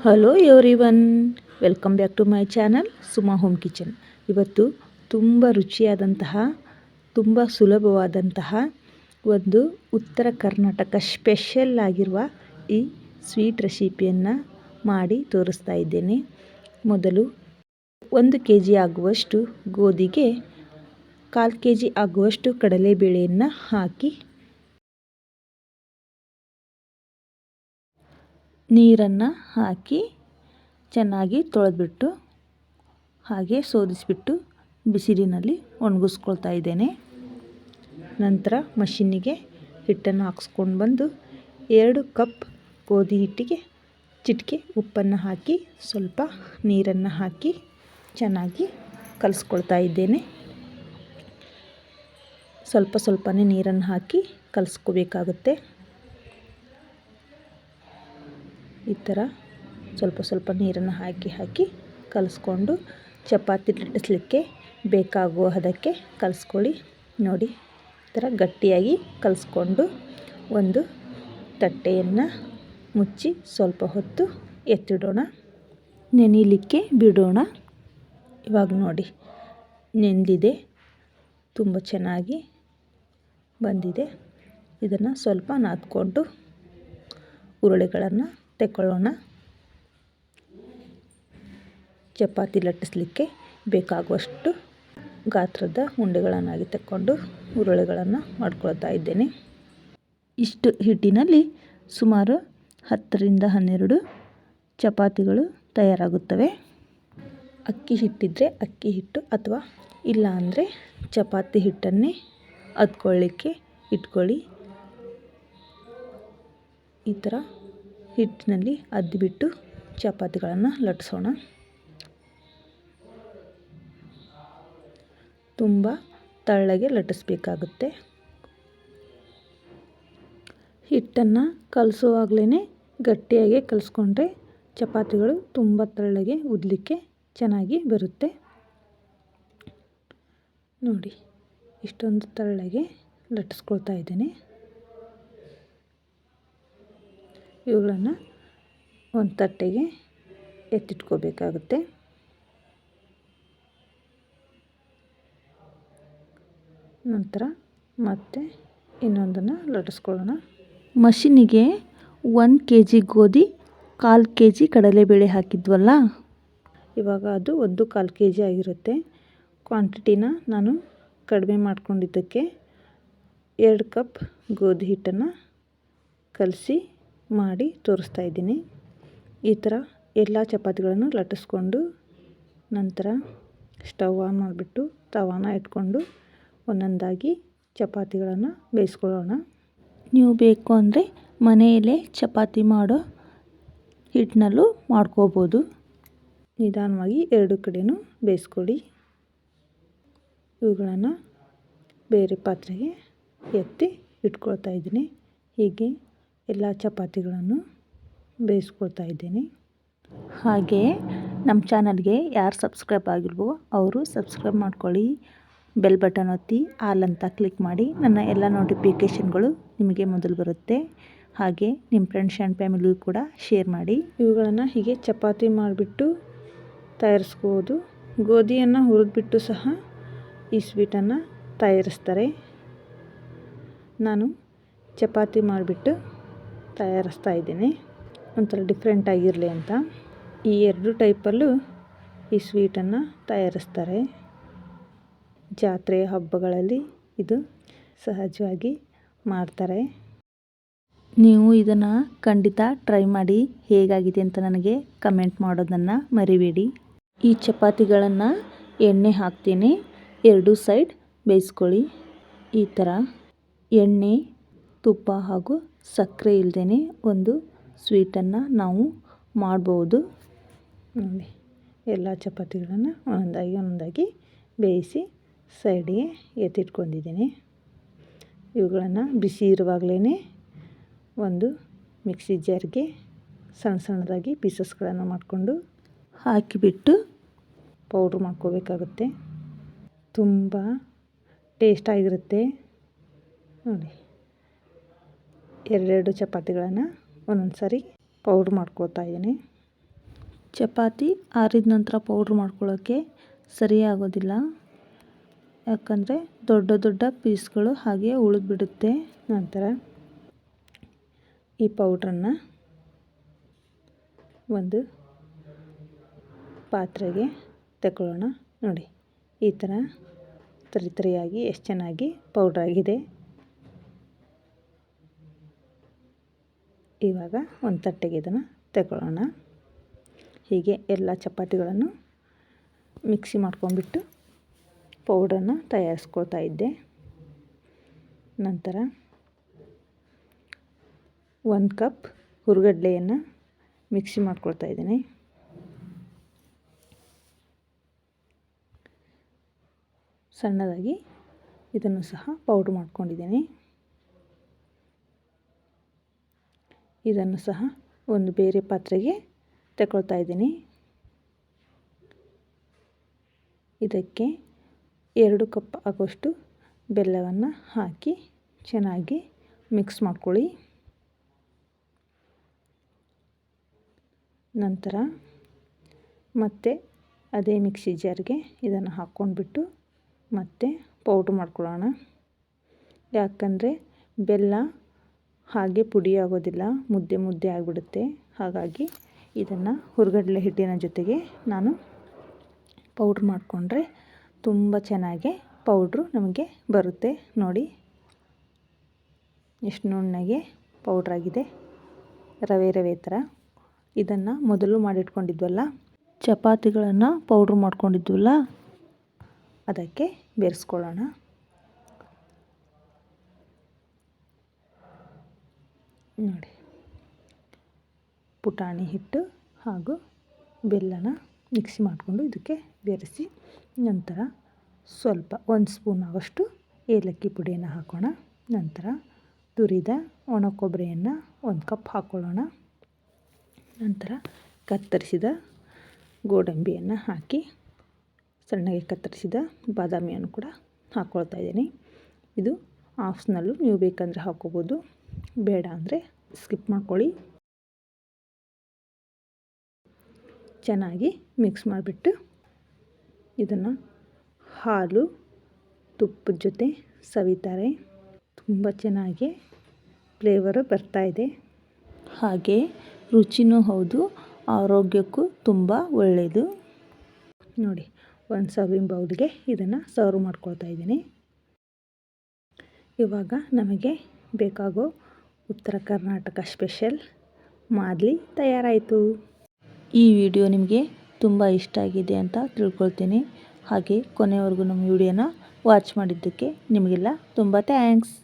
Hello everyone, welcome back to my channel Suma home kitchen. ಇವತ್ತು ತುಂಬ ರುಚಿಯಾದಂತಹ, ತುಂಬ ಸುಲಭವಾದಂತಹ ಒಂದು ಉತ್ತರ ಕರ್ನಾಟಕ ಸ್ಪೆಷಲ್ ಆಗಿರುವ ಈ ಸ್ವೀಟ್ ರೆಸಿಪಿಯನ್ನು ಮಾಡಿ ತೋರಿಸ್ತಾ ಇದ್ದೇನೆ. ಮೊದಲು 1 kg ಆಗುವಷ್ಟು ಗೋಧಿಗೆ 1/4 kg ಆಗುವಷ್ಟು ಕಡಲೆಬೇಳೆಯನ್ನು ಹಾಕಿ ನೀರನ್ನು ಹಾಕಿ ಚೆನ್ನಾಗಿ ತೊಳೆದ್ಬಿಟ್ಟು ಹಾಗೆ ಸೋದಿಸಿಬಿಟ್ಟು ಬಿಸಿಲಿನಲ್ಲಿ ಒಣಗಿಸ್ಕೊಳ್ತಾ ಇದ್ದೇನೆ. ನಂತರ ಮಷೀನಿಗೆ ಹಿಟ್ಟನ್ನು ಹಾಕ್ಸ್ಕೊಂಡು ಬಂದು 2 ಕಪ್ ಗೋಧಿ ಹಿಟ್ಟಿಗೆ ಚಿಟಿಕೆ ಉಪ್ಪನ್ನು ಹಾಕಿ ಸ್ವಲ್ಪ ನೀರನ್ನು ಹಾಕಿ ಚೆನ್ನಾಗಿ ಕಲಿಸ್ಕೊಳ್ತಾ ಇದ್ದೇನೆ. ಸ್ವಲ್ಪನೇ ನೀರನ್ನು ಹಾಕಿ ಕಲಿಸ್ಕೋಬೇಕಾಗುತ್ತೆ. ಈ ಥರ ಸ್ವಲ್ಪ ನೀರನ್ನು ಹಾಕಿ ಕಲಿಸ್ಕೊಂಡು ಚಪಾತಿ ಲಟ್ಟಿಸ್ಲಿಕ್ಕೆ ಬೇಕಾಗುವ ಹದಕ್ಕೆ ಕಲಿಸ್ಕೊಳ್ಳಿ. ನೋಡಿ, ಈ ಥರ ಗಟ್ಟಿಯಾಗಿ ಕಲಿಸ್ಕೊಂಡು ಒಂದು ತಟ್ಟೆಯನ್ನು ಮುಚ್ಚಿ ಸ್ವಲ್ಪ ಹೊತ್ತು ಎತ್ತಿಡೋಣ, ನೆನೆಯಲಿಕ್ಕೆ ಬಿಡೋಣ. ಇವಾಗ ನೋಡಿ, ನೆಂದಿದೆ, ತುಂಬ ಚೆನ್ನಾಗಿ ಬಂದಿದೆ. ಇದನ್ನು ಸ್ವಲ್ಪ ನಾದ್ಕೊಂಡು ಉರುಳೆಗಳನ್ನು ತೆಕ್ಕೊಳ್ಳೋಣ. ಚಪಾತಿ ಲಟ್ಟಿಸಲಿಕ್ಕೆ ಬೇಕಾಗುವಷ್ಟು ಗಾತ್ರದ ಉಂಡೆಗಳನ್ನಾಗಿ ತೆಕ್ಕೊಂಡು ಉರುಳೆಗಳನ್ನು ಮಾಡ್ಕೊಳ್ತಾ ಇದ್ದೇನೆ. ಇಷ್ಟು ಹಿಟ್ಟಿನಲ್ಲಿ ಸುಮಾರು 10 ರಿಂದ 12 ಚಪಾತಿಗಳು ತಯಾರಾಗುತ್ತವೆ. ಅಕ್ಕಿ ಹಿಟ್ಟಿದ್ದರೆ ಅಕ್ಕಿ ಹಿಟ್ಟು, ಅಥವಾ ಇಲ್ಲ ಅಂದರೆ ಚಪಾತಿ ಹಿಟ್ಟನ್ನೇ ಅದ್ಕೊಳ್ಳಿಕ್ಕೆ ಇಟ್ಕೊಳ್ಳಿ. ಈ ಥರ ಹಿಟ್ಟಿನಲ್ಲಿ ಅದ್ದಿಬಿಟ್ಟು ಚಪಾತಿಗಳನ್ನು ಲಟ್ಟಿಸೋಣ. ತುಂಬ ತೆಳ್ಳಗೆ ಲಟ್ಟಿಸ್ಬೇಕಾಗುತ್ತೆ. ಹಿಟ್ಟನ್ನು ಕಲಸುವಾಗಲೇ ಗಟ್ಟಿಯಾಗಿ ಕಲಿಸ್ಕೊಂಡ್ರೆ ಚಪಾತಿಗಳು ತುಂಬ ತೆಳ್ಳಗೆ ಉದ್ದಲಿಕ್ಕೆ ಚೆನ್ನಾಗಿ ಬರುತ್ತೆ. ನೋಡಿ, ಇಷ್ಟೊಂದು ತೆಳ್ಳಗೆ ಲಟ್ಟಿಸ್ಕೊಳ್ತಾ ಇದ್ದೇನೆ. ಇವುಗಳನ್ನು ಒಂದು ತಟ್ಟೆಗೆ ಎತ್ತಿಟ್ಕೋಬೇಕಾಗುತ್ತೆ. ನಂತರ ಮತ್ತೆ ಇನ್ನೊಂದನ್ನು ಲಟ್ಟಿಸ್ಕೊಳ್ಳೋಣ. ಮಷೀನಿಗೆ 1 kg ಗೋಧಿ 1/4 kg ಕಡಲೆಬೇಳೆ ಹಾಕಿದ್ವಲ್ಲ, ಇವಾಗ ಅದು 1/4 kg ಆಗಿರುತ್ತೆ. ಕ್ವಾಂಟಿಟಿನ ನಾನು ಕಡಿಮೆ ಮಾಡ್ಕೊಂಡಿದ್ದಕ್ಕೆ 2 ಕಪ್ ಗೋಧಿ ಹಿಟ್ಟನ್ನು ಕಲಸಿ ಮಾಡಿ ತೋರಿಸ್ತಾ ಇದ್ದೀನಿ. ಈ ಥರ ಎಲ್ಲ ಚಪಾತಿಗಳನ್ನು ಲಟ್ಟಿಸ್ಕೊಂಡು ನಂತರ ಸ್ಟವ್ ಆನ್ ಮಾಡಿಬಿಟ್ಟು ತವಾನ ಇಟ್ಕೊಂಡು ಒಂದೊಂದಾಗಿ ಚಪಾತಿಗಳನ್ನು ಬೇಯಿಸ್ಕೊಳ್ಳೋಣ. ನೀವು ಬೇಕು ಅಂದರೆ ಮನೆಯಲ್ಲೇ ಚಪಾತಿ ಮಾಡೋ ಹಿಟ್ಟಿನಲ್ಲೂ ಮಾಡ್ಕೋಬೋದು. ನಿಧಾನವಾಗಿ 2 ಕಡೆಯೂ ಬೇಯಿಸ್ಕೊಳ್ಳಿ. ಇವುಗಳನ್ನು ಬೇರೆ ಪಾತ್ರೆಗೆ ಎತ್ತಿ ಇಟ್ಕೊಳ್ತಾ ಇದ್ದೀನಿ. ಹೀಗೆ ಎಲ್ಲ ಚಪಾತಿಗಳನ್ನು ಬೇಯಿಸ್ಕೊಳ್ತಾ ಇದ್ದೀನಿ. ಹಾಗೆ ನಮ್ಮ ಚಾನಲ್ಗೆ ಯಾರು ಸಬ್ಸ್ಕ್ರೈಬ್ ಆಗಿಲ್ವೋ ಅವರು ಸಬ್ಸ್ಕ್ರೈಬ್ ಮಾಡ್ಕೊಳ್ಳಿ. ಬೆಲ್ ಬಟನ್ ಒತ್ತಿ ಆಲ್ ಅಂತ ಕ್ಲಿಕ್ ಮಾಡಿ. ನನ್ನ ಎಲ್ಲ ನೋಟಿಫಿಕೇಷನ್ಗಳು ನಿಮಗೆ ಮೊದಲು ಬರುತ್ತೆ. ಹಾಗೆ ನಿಮ್ಮ ಫ್ರೆಂಡ್ಸ್ ಆ್ಯಂಡ್ ಫ್ಯಾಮಿಲಿಗೂ ಕೂಡ ಶೇರ್ ಮಾಡಿ. ಇವುಗಳನ್ನು ಹೀಗೆ ಚಪಾತಿ ಮಾಡಿಬಿಟ್ಟು ತಯಾರಿಸ್ಬೋದು. ಗೋಧಿಯನ್ನು ಹುರಿದ್ಬಿಟ್ಟು ಸಹ ಈ ಸ್ವೀಟನ್ನು ತಯಾರಿಸ್ತಾರೆ. ನಾನು ಚಪಾತಿ ಮಾಡಿಬಿಟ್ಟು ತಯಾರಿಸ್ತಾ ಇದ್ದೀನಿ, ಒಂಥರ ಡಿಫ್ರೆಂಟ್ ಆಗಿರಲಿ ಅಂತ. ಈ 2 ಟೈಪಲ್ಲೂ ಈ ಸ್ವೀಟನ್ನು ತಯಾರಿಸ್ತಾರೆ. ಜಾತ್ರೆ ಹಬ್ಬಗಳಲ್ಲಿ ಇದು ಸಹಜವಾಗಿ ಮಾಡ್ತಾರೆ. ನೀವು ಇದನ್ನು ಖಂಡಿತ ಟ್ರೈ ಮಾಡಿ, ಹೇಗಾಗಿದೆ ಅಂತ ನನಗೆ ಕಮೆಂಟ್ ಮಾಡೋದನ್ನು ಮರಿಬೇಡಿ. ಈ ಚಪಾತಿಗಳನ್ನು ಎಣ್ಣೆ ಹಾಕ್ತೀನಿ, 2 ಸೈಡ್ ಬೇಯಿಸ್ಕೊಳ್ಳಿ. ಈ ಥರ ಎಣ್ಣೆ, ತುಪ್ಪ ಹಾಗೂ ಸಕ್ಕರೆ ಇಲ್ಲದೇ ಒಂದು ಸ್ವೀಟನ್ನು ನಾವು ಮಾಡ್ಬೋದು. ನೋಡಿ, ಎಲ್ಲ ಚಪಾತಿಗಳನ್ನು ಒಂದೊಂದಾಗಿ ಬೇಯಿಸಿ ಸೈಡಿಗೆ ಎತ್ತಿಟ್ಕೊಂಡಿದ್ದೀನಿ. ಇವುಗಳನ್ನು ಬಿಸಿ ಇರುವಾಗಲೇ ಒಂದು ಮಿಕ್ಸಿ ಜಾರ್ಗೆ ಸಣ್ಣದಾಗಿ ಪೀಸಸ್ಗಳನ್ನು ಮಾಡಿಕೊಂಡು ಹಾಕಿಬಿಟ್ಟು ಪೌಡ್ರ್ ಮಾಡ್ಕೋಬೇಕಾಗುತ್ತೆ. ತುಂಬ ಟೇಸ್ಟಾಗಿರುತ್ತೆ. ನೋಡಿ, 2 ಚಪಾತಿಗಳನ್ನು ಒಂದೊಂದು ಸಾರಿ ಪೌಡ್ರ್ ಮಾಡ್ಕೊಳ್ತಾ ಇದ್ದೀನಿ. ಚಪಾತಿ ಆರಿದ ನಂತರ ಪೌಡ್ರ್ ಮಾಡ್ಕೊಳ್ಳೋಕ್ಕೆ ಸರಿಯಾಗೋದಿಲ್ಲ, ಯಾಕಂದರೆ ದೊಡ್ಡ ದೊಡ್ಡ ಪೀಸ್ಗಳು ಹಾಗೆ ಉಳಿದ್ಬಿಡುತ್ತೆ. ನಂತರ ಈ ಪೌಡ್ರನ್ನು ಒಂದು ಪಾತ್ರೆಗೆ ತಗೊಳ್ಳೋಣ. ನೋಡಿ, ಈ ಥರ ತರಿಯಾಗಿ ಎಷ್ಟು ಚೆನ್ನಾಗಿ ಪೌಡ್ರ್ ಆಗಿದೆ. ಇವಾಗ ಒಂದು ತಟ್ಟೆಗೆ ಇದನ್ನು ತಗೊಳ್ಳೋಣ. ಹೀಗೆ ಎಲ್ಲ ಚಪಾತಿಗಳನ್ನು ಮಿಕ್ಸಿ ಮಾಡ್ಕೊಂಡ್ಬಿಟ್ಟು ಪೌಡ್ರನ್ನು ತಯಾರಿಸ್ಕೊಳ್ತಾ ಇದ್ದೆ. ನಂತರ 1 ಕಪ್ ಹುರಿಗಡಲೆಯನ್ನು ಮಿಕ್ಸಿ ಮಾಡ್ಕೊಳ್ತಾ ಇದ್ದೀನಿ. ಸಣ್ಣದಾಗಿ ಇದನ್ನು ಸಹ ಪೌಡ್ರ್ ಮಾಡ್ಕೊಂಡಿದ್ದೀನಿ. ಇದನ್ನು ಸಹ ಒಂದು ಬೇರೆ ಪಾತ್ರೆಗೆ ತಗೊಳ್ತಾ ಇದ್ದೀನಿ. ಇದಕ್ಕೆ 2 ಕಪ್ ಆಗೋಷ್ಟು ಬೆಲ್ಲವನ್ನು ಹಾಕಿ ಚೆನ್ನಾಗಿ ಮಿಕ್ಸ್ ಮಾಡ್ಕೊಳ್ಳಿ. ನಂತರ ಮತ್ತೆ ಅದೇ ಮಿಕ್ಸಿ ಜಾರ್ಗೆ ಇದನ್ನು ಹಾಕ್ಕೊಂಡ್ಬಿಟ್ಟು ಮತ್ತೆ ಪೌಡ್ರ್ ಮಾಡ್ಕೊಳ್ಳೋಣ. ಯಾಕಂದರೆ ಬೆಲ್ಲ ಹಾಗೆ ಪುಡಿ ಆಗೋದಿಲ್ಲ, ಮುದ್ದೆ ಮುದ್ದೆ ಆಗಿಬಿಡುತ್ತೆ. ಹಾಗಾಗಿ ಇದನ್ನು ಹುರಿಗಡಲೆ ಹಿಟ್ಟಿನ ಜೊತೆಗೆ ನಾನು ಪೌಡ್ರ್ ಮಾಡಿಕೊಂಡ್ರೆ ತುಂಬ ಚೆನ್ನಾಗಿ ಪೌಡ್ರು ನಮಗೆ ಬರುತ್ತೆ. ನೋಡಿ ಎಷ್ಟು ನುಣ್ಣಗೆ ಪೌಡ್ರಾಗಿದೆ, ರವೆ ಥರ. ಇದನ್ನು ಮೊದಲು ಮಾಡಿಟ್ಕೊಂಡಿದ್ವಲ್ಲ, ಚಪಾತಿಗಳನ್ನು ಪೌಡ್ರ್ ಮಾಡ್ಕೊಂಡಿದ್ವಲ್ಲ, ಅದಕ್ಕೆ ಬೆರೆಸ್ಕೊಳ್ಳೋಣ. ನೋಡಿ, ಪುಟಾಣಿ ಹಿಟ್ಟು ಹಾಗೂ ಬೆಲ್ಲನ ಮಿಕ್ಸಿ ಮಾಡಿಕೊಂಡು ಇದಕ್ಕೆ ಬೆರೆಸಿ, ನಂತರ ಸ್ವಲ್ಪ 1 ಸ್ಪೂನ್ ಆಗೋಷ್ಟು ಏಲಕ್ಕಿ ಪುಡಿಯನ್ನು ಹಾಕೋಣ. ನಂತರ ತುರಿದ ಒಣ ಕೊಬ್ಬರಿಯನ್ನು 1 ಕಪ್ ಹಾಕ್ಕೊಳ್ಳೋಣ. ನಂತರ ಕತ್ತರಿಸಿದ ಗೋಡಂಬಿಯನ್ನು ಹಾಕಿ, ಸಣ್ಣಗೆ ಕತ್ತರಿಸಿದ ಬಾದಾಮಿಯನ್ನು ಕೂಡ ಹಾಕ್ಕೊಳ್ತಾ ಇದ್ದೀನಿ. ಇದು ಆಪ್ಷನಲ್ಲು, ನೀವು ಬೇಕಂದರೆ ಹಾಕ್ಕೋಬೋದು, ಬೇಡ ಅಂದರೆ ಸ್ಕಿಪ್ ಮಾಡ್ಕೊಳ್ಳಿ. ಚೆನ್ನಾಗಿ ಮಿಕ್ಸ್ ಮಾಡಿಬಿಟ್ಟು ಇದನ್ನು ಹಾಲು ತುಪ್ಪದ ಜೊತೆ ಸವಿತಾರೆ. ತುಂಬ ಚೆನ್ನಾಗಿ ಫ್ಲೇವರು ಬರ್ತಾಯಿದೆ, ಹಾಗೆ ರುಚಿನೂ ಹೌದು, ಆರೋಗ್ಯಕ್ಕೂ ತುಂಬ ಒಳ್ಳೆಯದು. ನೋಡಿ, ಒಂದು ಸರ್ವಿಂಗ್ ಬೌಲ್ಗೆ ಇದನ್ನು ಸರ್ವ್ ಮಾಡ್ಕೊಳ್ತಾ ಇದ್ದೀನಿ. ಇವಾಗ ನಮಗೆ ಬೇಕಾಗೋ ಉತ್ತರ ಕರ್ನಾಟಕ ಸ್ಪೆಷಲ್ ಮಾದಲಿ ತಯಾರಾಯಿತು. ಈ ವಿಡಿಯೋ ನಿಮಗೆ ತುಂಬ ಇಷ್ಟ ಆಗಿದೆ ಅಂತ ತಿಳ್ಕೊಳ್ತೀನಿ. ಹಾಗೆ ಕೊನೆವರೆಗೂ ನಮ್ಮ ವಿಡಿಯೋನ ವಾಚ್ ಮಾಡಿದ್ದಕ್ಕೆ ನಿಮಗೆಲ್ಲ ತುಂಬ ಥ್ಯಾಂಕ್ಸ್.